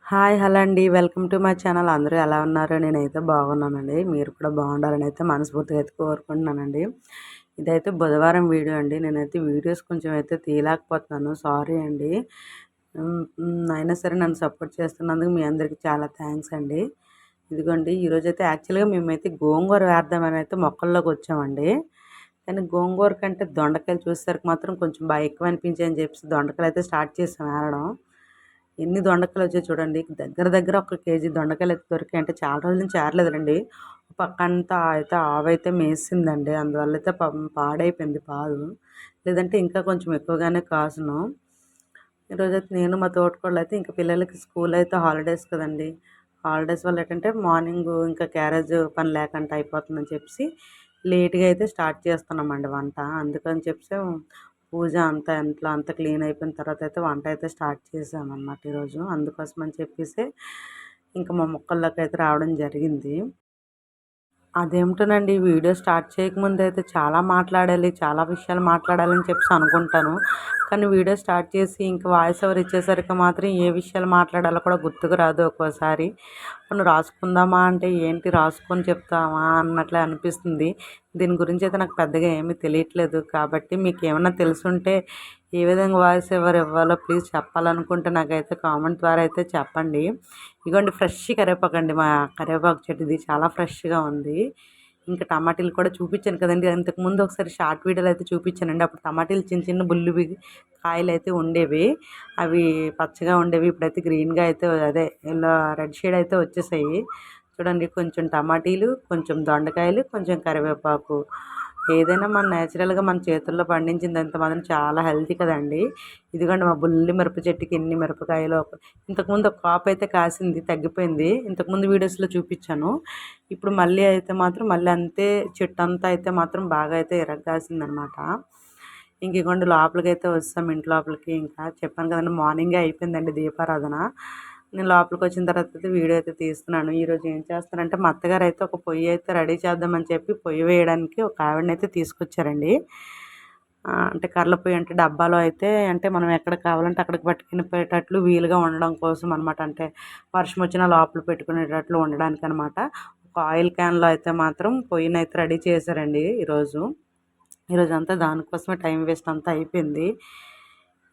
Hi hello అండి. Welcome to my channel. అందరూ ఎలా ఉన్నారు? నేనైతే బాగున్నానండి. మీరు కూడా బాగుండాలని అయితే మనస్ఫూర్తిగా అయితే కోరుకుంటున్నానండి. ఇదైతే బుధవారం వీడియో అండి. నేనైతే వీడియోస్ కొంచెం అయితే తీయలేకపోతున్నాను. సారీ అండి. అయినా సరే నన్ను సపోర్ట్ చేస్తున్నందుకు మీ అందరికీ చాలా థ్యాంక్స్ అండి. ఇదిగోండి ఈరోజైతే యాక్చువల్‌గా మేమైతే గోంగూర వేద్దామని అయితే మొక్కల్లోకి వచ్చామండి. కానీ గోంగూర కంటే దొండకాయలు చూసేసరికి మాత్రం కొంచెం బాగా ఎక్కువ అనిపించాయని చెప్పేసి దొండకాయలు అయితే స్టార్ట్ చేసాం ఏరడం. ఎన్ని దొండకాయలు వచ్చాయి చూడండి. దగ్గర దగ్గర ఒక కేజీ దొండకాయలు అయితే దొరికాయి. అంటే చాలా రోజుల నుంచి ఏరలేదులెండి. పక్కంతా అయితే ఆవైతే మేసిందండి. అందువల్ల అయితే పాపం పాడైపోయింది పాదు. లేదంటే ఇంకా కొంచెం ఎక్కువగానే కాసును. ఈరోజైతే నేను మా తోటికోడలైతే ఇంక పిల్లలకి స్కూల్ అయితే హాలిడేస్ కదండీ. హాలిడేస్ వల్ల ఏంటంటే మార్నింగు ఇంకా క్యారేజ్ పని లేకుండా అయిపోతుందని చెప్పేసి లేట్‌గా అయితే స్టార్ట్ చేస్తున్నామండి వంట. అందుకని చెప్పేసి పూజ అంతా ఇంట్లో అంతా క్లీన్ అయిపోయిన తర్వాత అయితే వంట అయితే స్టార్ట్ చేశామన్నమాట ఈరోజు. అందుకోసమని చెప్పేసి ఇంకా మా మొక్కల్లోకైతే రావడం జరిగింది. అదేమిటోనండి వీడియో స్టార్ట్ చేయకముందైతే చాలా మాట్లాడాలి, చాలా విషయాలు మాట్లాడాలని చెప్పేసి అనుకుంటాను. కానీ వీడియో స్టార్ట్ చేసి ఇంక వాయిస్ ఓవర్ ఇచ్చేసరికి మాత్రం ఏ విషయాలు మాట్లాడాలో కూడా గుర్తుకు రాదు ఒక్కోసారి. పోనీ రాసుకుందామా అంటే ఏంటి రాసుకొని చెప్తామా అన్నట్లే అనిపిస్తుంది. దీని గురించి అయితే నాకు పెద్దగా ఏమీ తెలియట్లేదు. కాబట్టి మీకేమన్నా తెలుసుంటే ఏ విధంగా వాయిస్ ఓవర్ ఇవ్వాలో ప్లీజ్ చెప్పాలనుకుంటే నాకైతే కామెంట్ ద్వారా అయితే చెప్పండి. ఇగోండి ఫ్రెష్ కరివేపాకండి. మా కరివేపాకు చెట్టు ఇది చాలా ఫ్రెష్‌గా ఉంది. ఇంకా టమాటీలు కూడా చూపించాను కదండీ! ఇంతకుముందు ఒకసారి షార్ట్ వీడియోలో అయితే చూపించానండి. అప్పుడు టమాటీలు చిన్న చిన్న బుల్లివి కాయలైతే ఉండేవి. అవి పచ్చగా ఉండేవి. ఇప్పుడైతే గ్రీన్‌గా అయితే అదే ఇలా రెడ్ షేడ్ అయితే వచ్చేసాయి. చూడండి కొంచెం టమాటీలు, కొంచెం దొండకాయలు, కొంచెం కరివేపాకు. ఏదైనా మన నేచురల్‌గా మన చేతుల్లో పండించిందంత మాత్రం చాలా హెల్తీ కదండీ! ఇదిగోండి మా బుల్లి మిరప చెట్టుకి ఎన్ని మిరపకాయలో. ఇంతకుముందు ఒక కాపు అయితే కాసింది తగ్గిపోయింది. ఇంతకుముందు వీడియోస్‌లో చూపించాను. ఇప్పుడు మళ్ళీ అయితే మాత్రం మళ్ళీ అంతే చెట్టంతా అయితే మాత్రం బాగా అయితే ఇరగ్గాసిందనమాట. ఇంక ఇగోండి లోపలికైతే వస్తాం ఇంటి లోపలికి. ఇంకా చెప్పాను కదండీ మార్నింగే అయిపోయిందండి దీపారాధన. నేను లోపలికొచ్చిన తర్వాత అయితే వీడియో అయితే తీస్తున్నాను. ఈరోజు ఏం చేస్తానంటే మా అత్తగారైతే ఒక పొయ్యి అయితే రెడీ చేద్దామని చెప్పి పొయ్యి వేయడానికి ఒక ఆవిడనైతే తీసుకొచ్చారండి. అంటే కర్రల పొయ్యి అంటే డబ్బాలో అయితే అంటే మనం ఎక్కడ కావాలంటే అక్కడికి పట్టుకుని పోయేటట్లు వీలుగా ఉండడం కోసం అనమాట. అంటే వర్షం వచ్చినా లోపల పెట్టుకునేటట్లు ఉండడానికనమాట. ఒక ఆయిల్ క్యాన్‌లో అయితే మాత్రం పొయ్యినైతే రెడీ చేశారండి ఈరోజు. ఈరోజంతా దానికోసమే టైం వేస్ట్ అంతా అయిపోయింది.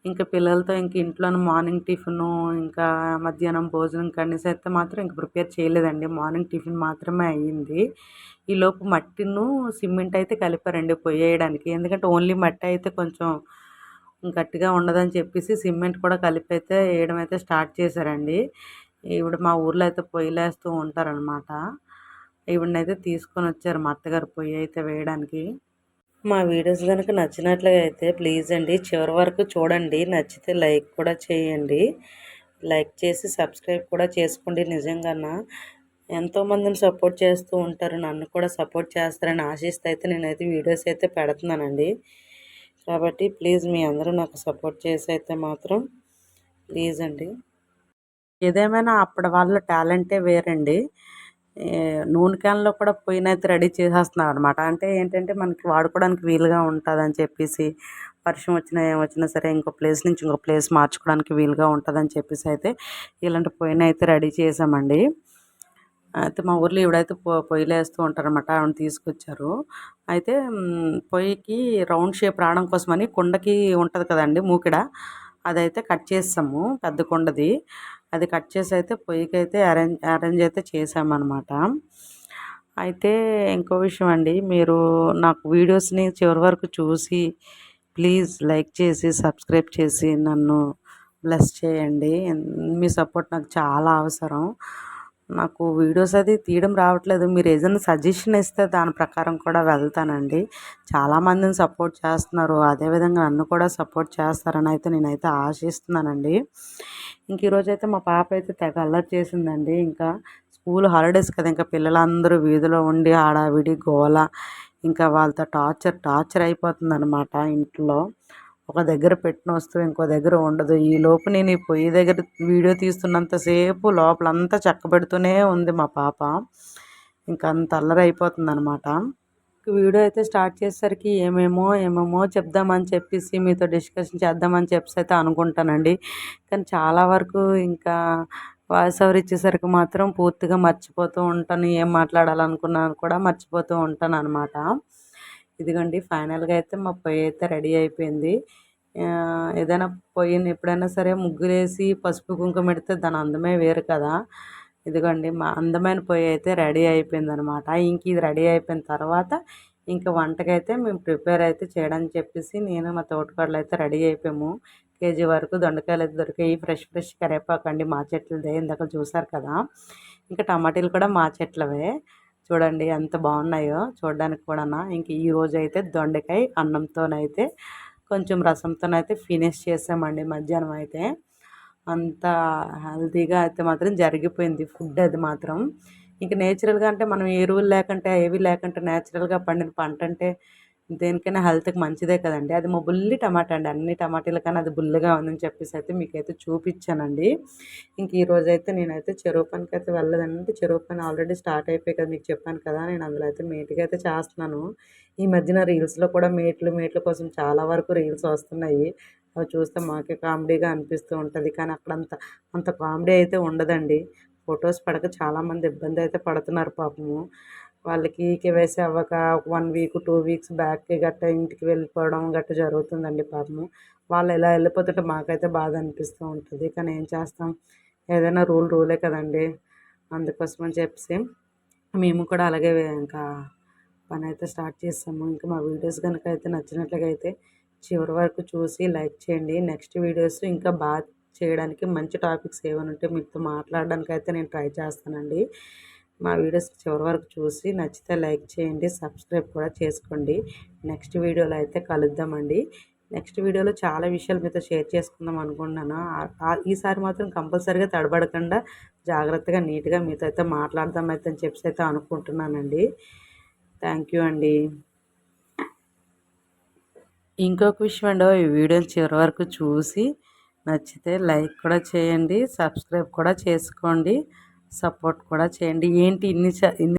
ఇంక పిల్లలతో ఇంక ఇంట్లోనే మార్నింగ్ టిఫిను, ఇంకా మధ్యాహ్నం భోజనం కనేసి అయితే మాత్రం ఇంక ప్రిపేర్ చేయలేదండి. మార్నింగ్ టిఫిన్ మాత్రమే అయ్యింది. ఈలోపు మట్టిను, సిమెంట్ అయితే కలిపారండి పొయ్యేయడానికి. ఎందుకంటే ఓన్లీ మట్టి అయితే కొంచెం గట్టిగా ఉండదని చెప్పేసి సిమెంట్ కూడా కలిపైతే ఏయడం అయితే స్టార్ట్ చేశారండి. ఈవిడ మా ఊర్లో అయితే పొయ్యిలేస్తూ ఉంటారనమాట. ఈవిడనైతే తీసుకొనొచ్చారు మా అత్తగారు పొయ్యి అయితే వేయడానికి. మా వీడియోస్ కనుక నచ్చినట్లుగా అయితే ప్లీజ్ అండి చివరి వరకు చూడండి. నచ్చితే లైక్ కూడా చేయండి. లైక్ చేసి సబ్స్క్రైబ్ కూడా చేసుకోండి. నిజంగాన ఎంతోమందిని సపోర్ట్ చేస్తూ ఉంటారు. నన్ను కూడా సపోర్ట్ చేస్తారని ఆశిస్తూ అయితే నేనైతే వీడియోస్ అయితే పెడుతున్నానండి. కాబట్టి ప్లీజ్ మీ అందరూ నాకు సపోర్ట్ చేసి అయితే మాత్రం ప్లీజ్ అండి. ఏదేమైనా అప్పటి వాళ్ళ టాలెంటే వేరండి. నూనె క్యాన్‌లో కూడా పొయ్యినైతే రెడీ చేసేస్తున్నారనమాట. అంటే ఏంటంటే మనకి వాడుకోవడానికి వీలుగా ఉంటదని చెప్పేసి, వర్షం వచ్చినా, ఏమొచ్చినా సరే ఇంకో ప్లేస్ నుంచి ఇంకో ప్లేస్ మార్చుకోవడానికి వీలుగా ఉంటదని చెప్పేసి అయితే ఇలాంటి పొయ్యినైతే రెడీ చేశామండి. అయితే మా ఊర్లో ఈవిడైతే పొయ్యిలేస్తూ ఉంటారనమాట. ఆవిడని తీసుకొచ్చారు. అయితే పొయ్యికి రౌండ్ షేప్ రావడం కోసమని కుండకి ఉంటది కదండీ మూకిడ. అదైతే కట్ చేసేసాము పెద్ద కుండది. అది కట్ చేసి అయితే పొయ్యికైతే అరేంజ్ అరేంజ్ అయితే చేశామనమాట. అయితే ఇంకో విషయం అండి. మీరు నాకు వీడియోస్‌ని చివరి వరకు చూసి ప్లీజ్ లైక్ చేసి, సబ్స్క్రైబ్ చేసి నన్ను బ్లెస్ చేయండి. మీ సపోర్ట్ నాకు చాలా అవసరం. నాకు వీడియోస్ అది తీయడం రావట్లేదు. మీరు ఏదైనా సజెషన్ ఇస్తే దాని ప్రకారం కూడా వెళ్తానండి. చాలామందిని సపోర్ట్ చేస్తున్నారు. అదేవిధంగా నన్ను కూడా సపోర్ట్ చేస్తారని అయితే నేనైతే ఆశిస్తున్నానండి. ఇంక ఈరోజైతే మా పాప అయితే తెగ అల్లరి చేసిందండి. ఇంకా స్కూల్ హాలిడేస్ కదా! ఇంకా పిల్లలందరూ వీధిలో ఉండి హడావిడి, గోల ఇంకా వాళ్ళతో టార్చర్ అయిపోతుందనమాట ఇంట్లో. ఒక దగ్గర పెట్టిన వస్తువు ఇంకో దగ్గర ఉండదు. ఈలోపు నేను ఈ పొయ్యి దగ్గర వీడియో తీస్తున్నంత సేపు లోపలంతా చక్కబెడుతూనే ఉంది మా పాప. ఇంక అంత అల్లరి అయిపోతుందనమాట. వీడియో అయితే స్టార్ట్ చేసేసరికి ఏమేమో చెప్దామని చెప్పేసి మీతో డిస్కషన్ చేద్దామని చెప్పేసి అయితే అనుకుంటానండి. కానీ చాలా వరకు ఇంకా వాయిస్ ఓవర్ ఇచ్చేసరికి మాత్రం పూర్తిగా మర్చిపోతూ ఉంటాను. ఏం మాట్లాడాలనుకున్నాను కూడా మర్చిపోతూ ఉంటాననమాట. ఇదిగోండి ఫైనల్‌గా అయితే మా పొయ్యి అయితే రెడీ అయిపోయింది. ఏదైనా పొయ్యిని ఎప్పుడైనా సరే ముగ్గులేసి పసుపు, కుంకుమ పెడితే దాని అందమే వేరు కదా! ఇదిగోండి మా అందమైన పొయ్యి అయితే రెడీ అయిపోయిందనమాట. ఇంక ఇది రెడీ అయిపోయిన తర్వాత ఇంక వంటకైతే మేము ప్రిపేర్ అయితే చేయడానికి చెప్పేసి నేను మా తోటికోడలు అయితే రెడీ అయిపోయాము. కేజీ వరకు దొండకాయలు అయితే దొరికాయి. ఫ్రెష్ ఫ్రెష్ కరివేపాకండి మా చెట్లదే ఇందాక చూసారు కదా! ఇంకా టమాటీలు కూడా మా చెట్లవే. చూడండి ఎంత బాగున్నాయో చూడడానికి కూడానా. ఇంక ఈరోజైతే దొండకాయ అన్నంతోనైతే కొంచెం రసంతోనైతే ఫినిష్ చేసామండి మధ్యాహ్నం అయితే. అంత హెల్తీగా అయితే మాత్రం జరిగిపోయింది ఫుడ్ అది మాత్రం. ఇంక నేచురల్‌గా అంటే మనం ఎరువులు లేకుంటే ఏవి లేకుంటే నేచురల్‌గా పండిన పంట అంటే దేనికైనా హెల్త్‌కి మంచిదే కదండీ. అది మా బుల్లి టమాటా అండి. అన్ని టమాటాల కన్నా అది బుల్లిగా ఉందని చెప్పేసి అయితే మీకైతే చూపించానండి. ఇంక ఈరోజైతే నేనైతే చెరువు పనికైతే వెళ్ళలేదండి. చెరువు పని ఆల్రెడీ స్టార్ట్ అయిపోయాయి కదా! మీకు చెప్పాను కదా! నేను అందులో అయితే మేటుగా అయితే చేస్తున్నాను. ఈ మధ్యన రీల్స్‌లో కూడా మేట్ల కోసం చాలా వరకు రీల్స్ వస్తున్నాయి. అవి చూస్తే మాకే కామెడీగా అనిపిస్తూ ఉంటది. కానీ అంత కామెడీ అయితే ఉండదండి. ఫోటోస్ పడక చాలామంది ఇబ్బంది అయితే పడుతున్నారు పాపము. వాళ్ళకి కేవైసీ అవ్వక 1 వీక్, 2 వీక్స్ బ్యాక్‌కి గట్టా ఇంటికి వెళ్ళిపోవడం గట్టా జరుగుతుందండి పాపము. వాళ్ళు ఇలా వెళ్ళిపోతుంటే మాకైతే బాధ అనిపిస్తూ ఉంటది. కానీ ఏం చేస్తాం? ఏదైనా రూలే కదండీ! అందుకోసం అని చెప్పేసి మేము కూడా అలాగే ఇంకా పనైతే స్టార్ట్ చేసాము. ఇంకా మా వీడియోస్ గనుక అయితే నచ్చినట్లుగా అయితే చివరి వరకు చూసి లైక్ చేయండి. నెక్స్ట్ వీడియోస్ ఇంకా చేయడానికి మంచి టాపిక్స్ ఏమైనా ఉంటే మీతో మాట్లాడడానికి అయితే నేను ట్రై చేస్తానండి. మా వీడియోస్ చివరి వరకు చూసి నచ్చితే లైక్ చేయండి. సబ్స్క్రైబ్ కూడా చేసుకోండి. నెక్స్ట్ వీడియోలో అయితే కలుద్దామండి. నెక్స్ట్ వీడియోలో చాలా విషయాలు మీతో షేర్ చేసుకుందాం అనుకుంటున్నాను. ఈసారి మాత్రం కంపల్సరీగా తడబడకుండా జాగ్రత్తగా నీట్‌గా మీతో అయితే మాట్లాడదాం అయితే అని చెప్పేసి అయితే అనుకుంటున్నానండి. థ్యాంక్ యూ అండి. ఇంకొక విషయం అండి, ఈ వీడియోని చివరి వరకు చూసి నచ్చితే లైక్ కూడా చేయండి. సబ్స్క్రైబ్ కూడా చేసుకోండి. సపోర్ట్ కూడా చేయండి. ఏంటి ఇన్ని